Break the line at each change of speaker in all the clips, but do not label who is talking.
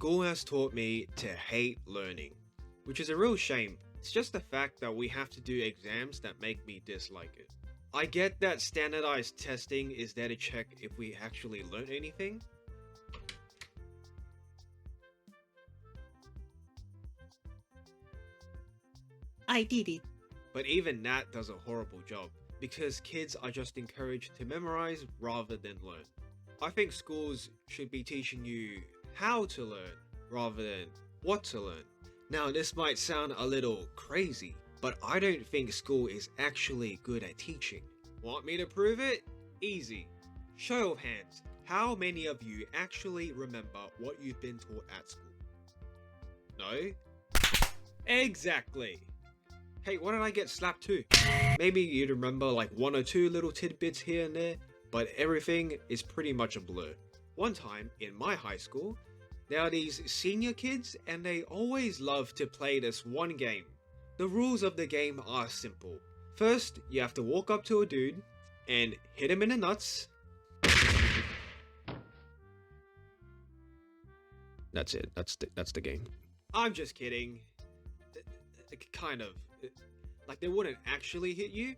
School has taught me to hate learning, which is a real shame. It's just the fact that we have to do exams that make me dislike it. I get that standardized testing is there to check if we actually learn anything.
I did it.
But even that does a horrible job, because kids are just encouraged to memorize rather than learn. I think schools should be teaching you how to learn rather than what to learn. Now, this might sound a little crazy, but I don't think school is actually good at teaching. Want me to prove it? Easy. Show of hands, how many of you actually remember what you've been taught at school? No? Exactly. Hey, what did I get slapped to? Maybe you'd remember like one or two little tidbits here and there, but everything is pretty much a blur. One time in my high school, there are these senior kids and they always love to play this one game. The rules of the game are simple. First, you have to walk up to a dude and hit him in the nuts. That's it. That's the game. I'm just kidding. Kind of. Like, they wouldn't actually hit you,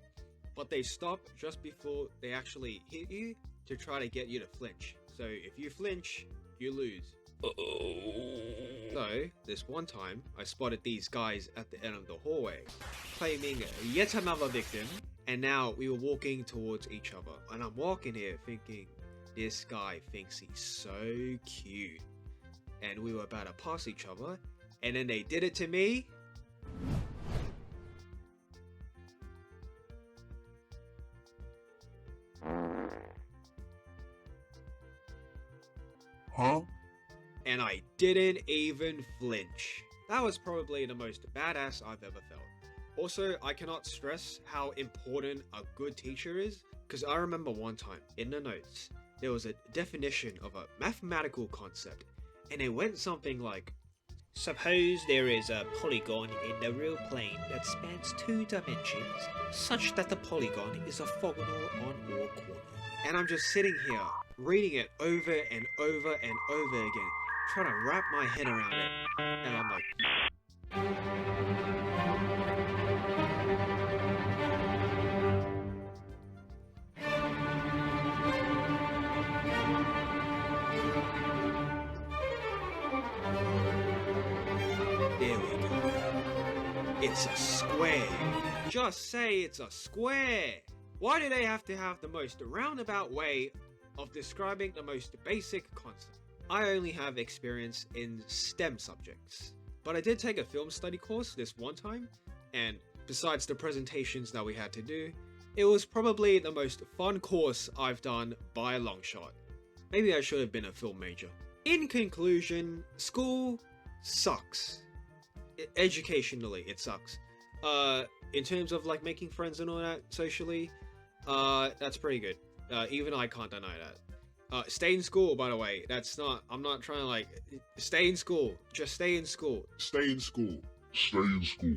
but they stop just before they actually hit you to try to get you to flinch. So if you flinch, you lose. So this one time, I spotted these guys at the end of the hallway, claiming yet another victim, and now we were walking towards each other. And I'm walking here thinking, this guy thinks he's so cute. And we were about to pass each other, and then they did it to me.
Huh?
And I didn't even flinch. That was probably the most badass I've ever felt. Also, I cannot stress how important a good teacher is, because I remember one time in the notes, there was a definition of a mathematical concept, and it went something like,
Suppose there is a polygon in the real plane that spans 2 dimensions, such that the polygon is orthogonal on all corners.
and I'm just sitting here, reading it over and over and over again, trying to wrap my head around it, and I'm like, there we go. It's a square. Just say it's a square. Why do they have to have the most roundabout way of describing the most basic concept? I only have experience in STEM subjects, but I did take a film study course this one time, and besides the presentations that we had to do, it was probably the most fun course I've done by a long shot. Maybe I should have been a film major. In conclusion, school sucks. Educationally, it sucks. In terms of like making friends and all that socially, that's pretty good. Even I can't deny that. Stay in school, by the way. I'm not trying to like, stay in school. Just stay in school.
Stay in school. Stay in school.